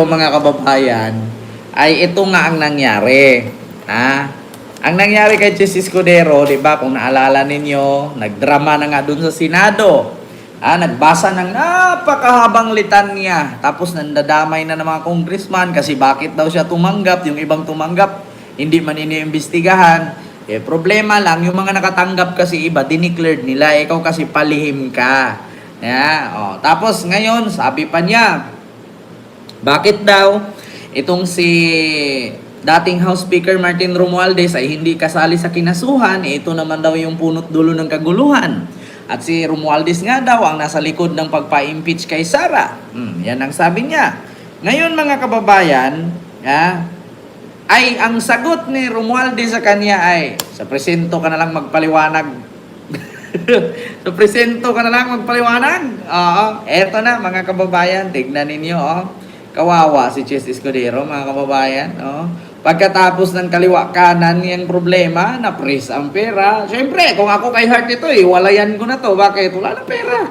Mga kababayan, ay ito nga ang nangyari. Ang nangyari kay Chis Escudero, di ba, kung naalala ninyo, nagdrama na nga dun sa Senado. Nagbasa ng napakahabang litanya. Tapos nandadamay na ng mga congressman kasi bakit daw siya tumanggap, yung ibang tumanggap, hindi man iniimbestigahan. Problema lang, yung mga nakatanggap kasi iba, dineclared nila, ikaw kasi palihim ka. Tapos ngayon, sabi pa niya, bakit daw itong si dating House Speaker Martin Romualdez ay hindi kasali sa kinasuhan? Ito naman daw yung punot dulo ng kaguluhan. At si Romualdez nga daw ang nasa likod ng pagpa-impeach kay Sara. Yan ang sabi niya. Ngayon mga kababayan, ay ang sagot ni Romualdez sa kanya ay, sa presento ka na lang magpaliwanag. Sa presento ka na lang magpaliwanag. Eto na mga kababayan, tignan ninyo. Kawawa si Chis Escudero, mga kababayan. Pagkatapos ng kaliwa kanan yung problema, na-freeze ang pera. Siyempre, kung ako kay Hart ito, walayan ko na to. Bakit? Wala na pera.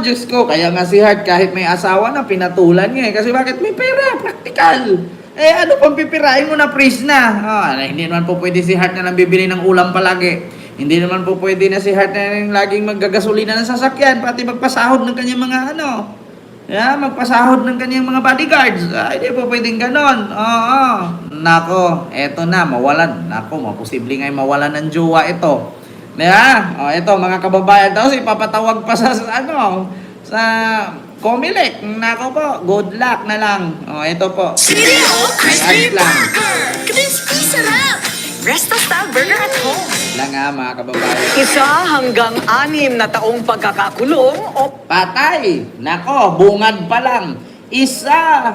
Diyos ko, kaya nga si Hart kahit may asawa na, pinatulan niya. Kasi bakit? May pera, practical. Ano pang pipirain mo na freeze na? Hindi naman po pwede si Hart na lang bibili ng ulam palagi. Hindi naman po pwede na si Hart na laging maggagasolina ng sasakyan, pati magpasahod ng kanyang mga magpasahod ng kanyang mga bodyguards. Hindi po pwedeng ganon. Nako, eto na, mawalan. Nako, maposible nga mawalan ng jowa ito. Ito mga kababayan, tapos ipapatawag pa sa Comelec. Nako po, good luck na lang. Ito po. Crispy Burger! Crispy sarap! Resto style burger at home. Lang mga kababayan. 1 hanggang 6 na taong pagkakakulong o Patay! Nako, bungad pa lang. 1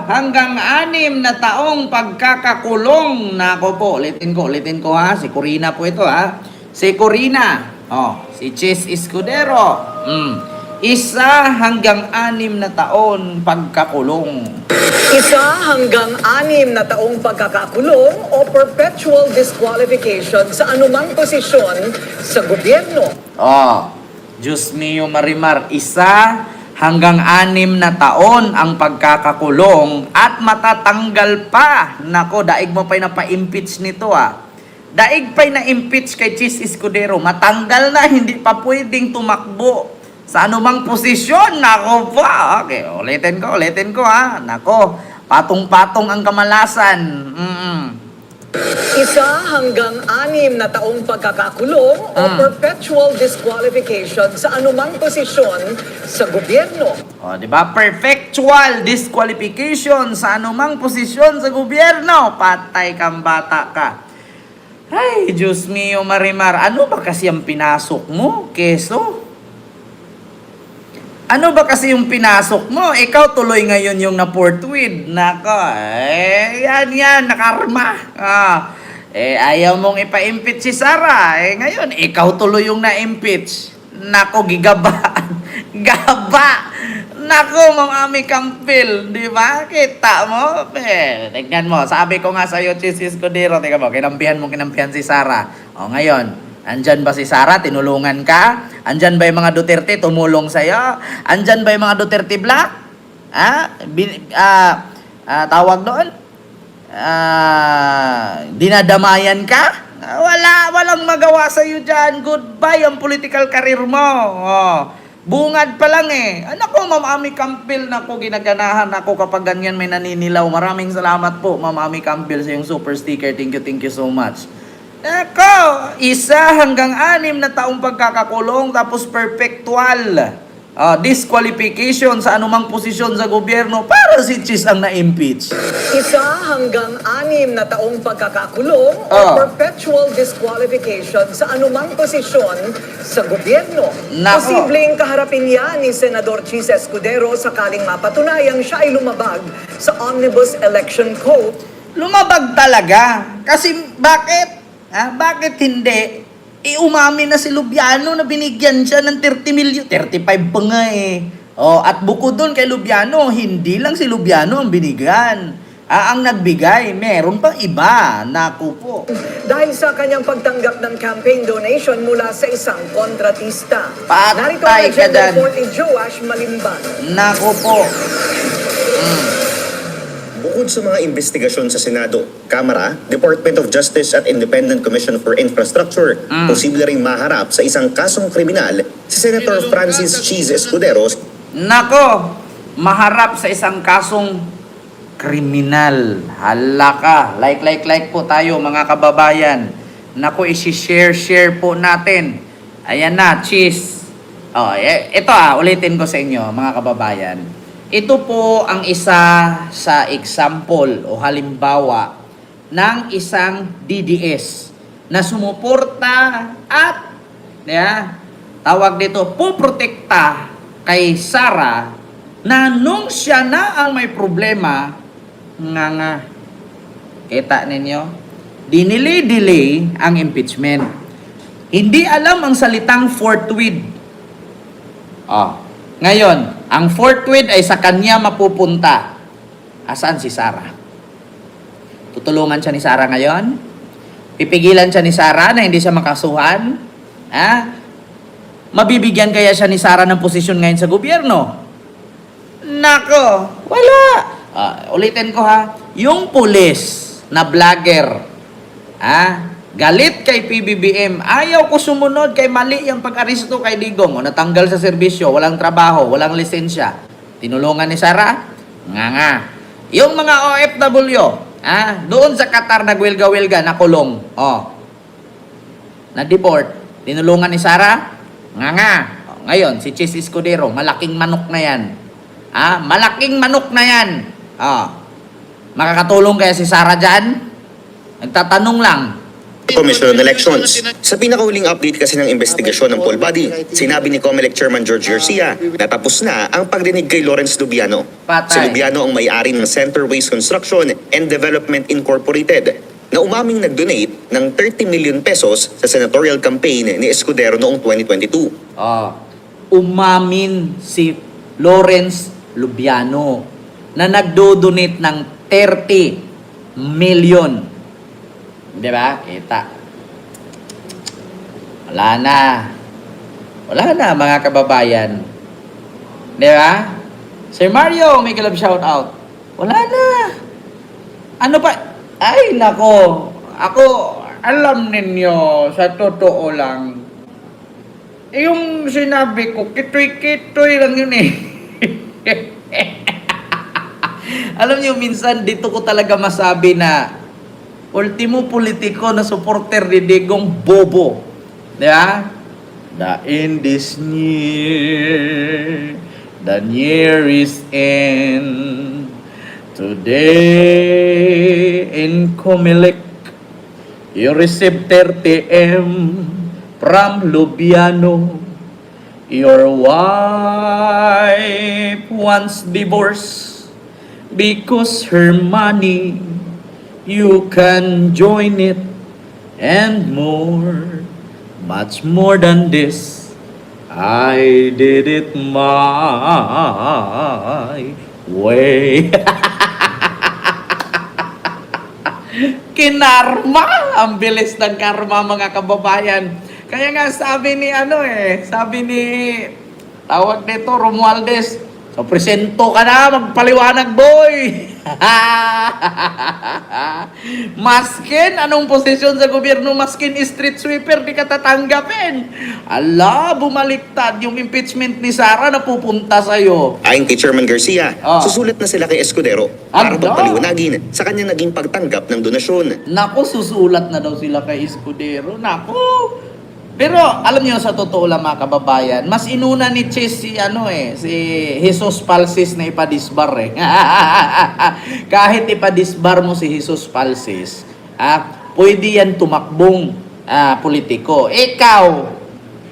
hanggang 6 na taong pagkakakulong. Nako po, ulitin ko si Corina po ito Si Corina. Si Chis Escudero. 1 hanggang 6 na taon pagkakulong. 1 hanggang 6 na taong pagkakakulong o perpetual disqualification sa anumang posisyon sa gobyerno. Diyos mio Marimar, 1 hanggang 6 na taon ang pagkakakulong at matatanggal pa. Nako, daig mo pa'y napa-impeach nito Daig pa'y na-impeach kay Chis Escudero. Matanggal na, hindi pa pwedeng tumakbo sa anumang posisyon. Nako pa. Okay, ulitin ko Nako, patong-patong ang kamalasan. 1 hanggang 6 na taong pagkakakulong o perpetual disqualification sa anumang posisyon sa gobyerno. Di ba? Perpetual disqualification sa anumang posisyon sa gobyerno. Patay kang bata ka. Ay, Diyos mio Marimar, ano ba kasi ang pinasok mo, keso? Ano ba kasi yung pinasok mo? Ikaw tuloy ngayon yung na-forthwith. Nako, yan, nakarma. Ayaw mong ipa-impeach si Sara. Ngayon, ikaw tuloy yung na-impeach. Nako, gigaba. Gaba. Nako, mga Campbell. Di ba? Kita mo? Tignan mo. Sabi ko nga sa'yo, Chis Escudero. Tignan mo, kinampihan si Sara. Andyan ba si Sara? Tinulungan ka? Andyan ba yung mga Duterte? Tumulong sa'yo? Andyan ba yung mga Duterte Black? Tawag doon? Dinadamayan ka? Walang magawa sa'yo dyan. Goodbye ang political career mo. Bungad pa lang Nako, Ma'am Ami Campbell, nako, ginaganahan ako kapag ganyan may naninilaw. Maraming salamat po, Ma'am Ami Campbell, sa yung super sticker. Thank you so much. Nako, 1 hanggang 6 na taong pagkakakulong, tapos perpetual disqualification sa anumang posisyon sa gobyerno para si Chis ang na-impeach. 1 hanggang 6 na taong pagkakakulong o perpetual disqualification sa anumang posisyon sa gobyerno. Posibleng kaharapin yan ni Senador Chis Escudero sakaling mapatunayang siya ay lumabag sa Omnibus Election Code. Lumabag talaga. Kasi bakit? Bakit hindi? Umami na si Lubiano na binigyan siya ng 30 milyon. 35 pa nga at bukod doon kay Lubiano, hindi lang si Lubiano ang binigyan. Ang nagbigay, meron pang iba. Naku po. Dahil sa kanyang pagtanggap ng campaign donation mula sa isang kontratista. Patay Narito ang ka agenda dyan. report ni Joash Malimban. Naku po. bukod sa mga investigasyon sa Senado, Kamara, Department of Justice at Independent Commission for Infrastructure, posible ring maharap sa isang kasong kriminal si Senator Francis Cheese Escudero. Nako, maharap sa isang kasong kriminal. Hala ka. Like po tayo mga kababayan. Nako, isi-share po natin. Ayan na, Cheese. Ito ulitin ko sa inyo mga kababayan. Ito po ang isa sa example o halimbawa ng isang DDS na sumuporta at tawag dito, puprotekta kay Sara na nung siya na ang may problema, kita ninyo, dinilay ang impeachment. Hindi alam ang salitang forthwith. Ngayon, ang forthwith ay sa kanya mapupunta. Asaan si Sara? Tutulungan siya ni Sara ngayon? Pipigilan siya ni Sara na hindi siya makasuhan? Mabibigyan kaya siya ni Sara ng posisyon ngayon sa gobyerno? Nako, wala. Ulitin ko yung pulis na vlogger, galit kay PBBM, ayaw ko sumunod kay mali yung pag-aristo kay Digong, natanggal sa serbisyo, walang trabaho, walang lisensya. Tinulungan ni Sara? Yung mga OFW, doon sa Qatar nagwilga-wilga, nakulong. Na-deport. Tinulungan ni Sara? Ngayon, si Cheese Escudero, malaking manok na yan. Malaking manok na yan. Makakatulong kaya si Sara dyan? Nagtatanong lang. Commission on Elections. Sa pinakahuling update kasi ng investigasyon ng poll body, sinabi ni COMELEC Chairman George Garcia na tapos na ang pagdinig kay Lawrence Lubiano. Si Lubiano ang may-ari ng Centerways Construction and Development Incorporated na umaming nag-donate ng 30 million pesos sa senatorial campaign ni Escudero noong 2022. Umamin si Lawrence Lubiano na nagdo-donate ng 30 million. Di ba? Kita. Wala na mga kababayan. Di ba? Sir Mario, may kalab shout out. Wala na. Ano pa? Ay, nako. Ako, alam ninyo, sa totoo lang, yung sinabi ko, kitoy-kitoy lang yun eh. Alam niyo, minsan dito ko talaga masabi na ultimo politiko na supporter ni Digong bobo. Diba? The end is near. The year is end. Today in COMELEC, you receive 30 M from Lubiano. Your wife wants divorce because her money, you can join it and more, much more than this. I did it my way. Kinarma! Ang bilis ng karma mga kababayan. Kaya nga sabi ni tawag nito Romualdez, so presento ka na, magpaliwanag boy. Maskin, anong posisyon sa gobyerno, maskin street sweeper, di ka tatanggapin. Bumaliktad yung impeachment ni Sara na pupunta sa'yo. Ayon kay Chairman Garcia, susulat na sila kay Escudero para pagpaliwanagin sa kanyang naging pagtanggap ng donasyon. Nako, susulat na daw sila kay Escudero. Nako. Pero alam niyo, sa totoo lang mga kababayan, mas inuna ni Chess si Jesus Palsis na ipadisbar eh. Kahit ipadisbar mo si Jesus Palsis, pwede yan tumakbong politiko. Ikaw,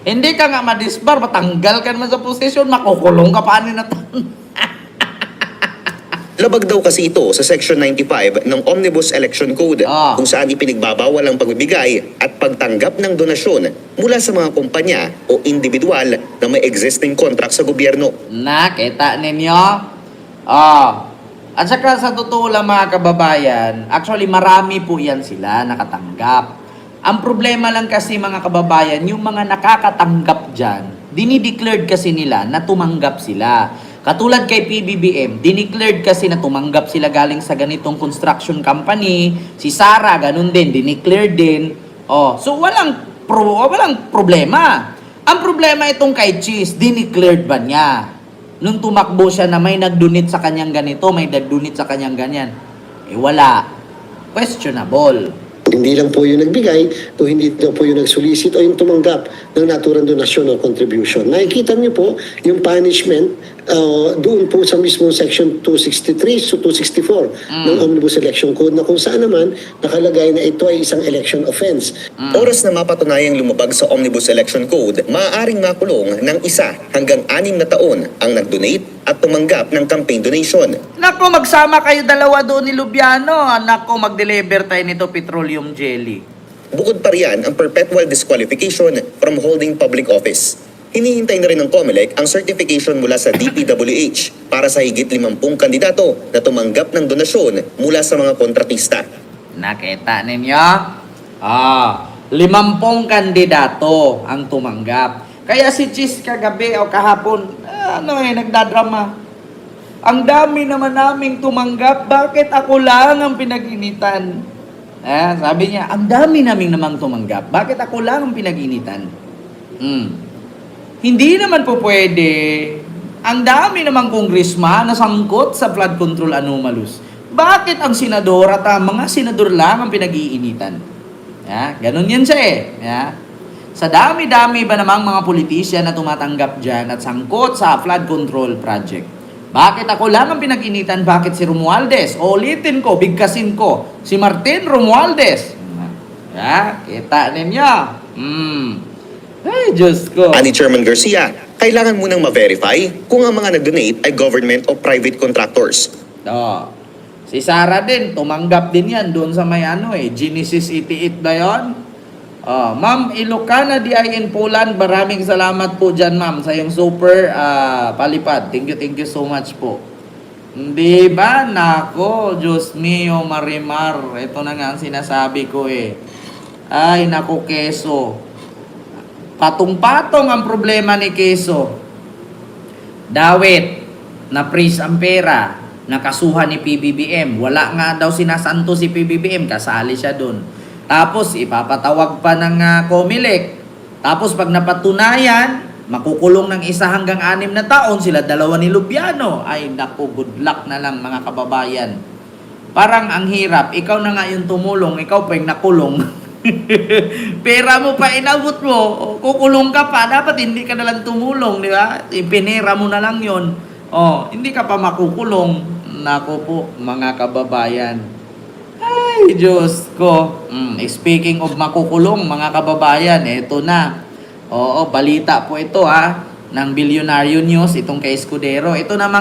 hindi ka nga madisbar, matanggal ka naman sa posisyon, makukulong ka pa na Labag daw kasi ito sa Section 95 ng Omnibus Election Code kung saan ipinagbabawal ang pagbibigay at pagtanggap ng donasyon mula sa mga kumpanya o individual na may existing contract sa gobyerno. Nakita ninyo? At saka sa totoo lang mga kababayan, actually marami po yan sila nakatanggap. Ang problema lang kasi mga kababayan, yung mga nakakatanggap dyan, dinideclared kasi nila na tumanggap sila. Katulad kay PBBM, dineclared kasi na tumanggap sila galing sa ganitong construction company. Si Sara, ganun din, dineclared din. Oh, so walang problema. Ang problema itong kay Cheese, dineclared ba niya? Nung tumakbo siya na may nagdunit sa kanyang ganito, may nagdunit sa kanyang ganyan. Eh wala. Questionable. Hindi lang po yung nagbigay o hindi lang po yung nagsolicit o yung tumanggap ng naturang donasyon o contribution. Nakikita niyo po yung punishment doon po sa mismong section 263 to 264 ng Omnibus Election Code na kung saan naman nakalagay na ito ay isang election offense. Oras na mapatunayang lumabag sa Omnibus Election Code, maaaring makulong ng 1 hanggang 6 na taon ang nag-donate at tumanggap ng campaign donation. Nako, magsama kayo dalawa doon ni Lubiano. Nako, mag-deliver tayo nito petroleum jelly. Bukod pa riyan ang perpetual disqualification from holding public office. Hinihintay na rin ng COMELEC ang certification mula sa DPWH para sa higit 50 kandidato na tumanggap ng donasyon mula sa mga kontratista. Nakita ninyo? 50 kandidato ang tumanggap. Kaya si Cheese kagabi o kahapon, nagdadrama. Ang dami naman naming tumanggap, bakit ako lang ang pinag-initan? Sabi niya, ang dami naming namang tumanggap, bakit ako lang ang pinag-initan? Hindi naman po pwede. Ang dami namang congressman na sangkot sa flood control anomalous. Bakit ang senador at ang mga senador lang ang pinag-iinitan? Ganun yan siya Sa dami-dami ba namang mga politisyan na tumatanggap dyan at sangkot sa flood control project? Bakit ako lang ang pinag-initan? Bakit si Romualdez? Ulitin ko, bigkasin ko. Si Martin Romualdez. Kita ninyo. Ay, Diyos ko. Ani Chairman Garcia, kailangan munang ma-verify kung ang mga nag-donate ay government o private contractors. Si Sara din, tumanggap din yan doon sa may Genesis 88 ba yun? Ma'am Ilocana D.I.N. Poland, maraming salamat po dyan, ma'am, sa yung super palipad. Thank you so much po. Hindi ba? Nako, Diyos mio, Marimar. Ito na nga ang sinasabi ko Ay, nako, Keso. Patong-patong ang problema ni Keso. Dawit, na-freeze ang pera, nakasuhan ni PBBM. Wala nga daw sinasanto si PBBM, kasali siya doon. Tapos, ipapatawag pa ng COMELEC. Tapos, pag napatunayan, makukulong ng 1 hanggang 6 na taon, sila dalawa ni Lubiano. Ay, naku, good luck na lang mga kababayan. Parang ang hirap. Ikaw na nga yung tumulong, ikaw pa yung nakulong. Pera mo pa inabot mo, kukulong ka pa, dapat hindi ka nalang tumulong, di ba? Ipinera mo na lang yon. Hindi ka pa makukulong. Nako po, mga kababayan. Ay, Diyos ko. Speaking of makukulong, mga kababayan, eto na. Balita po ito ng Bilyonaryo News, itong kay Escudero. Ito namang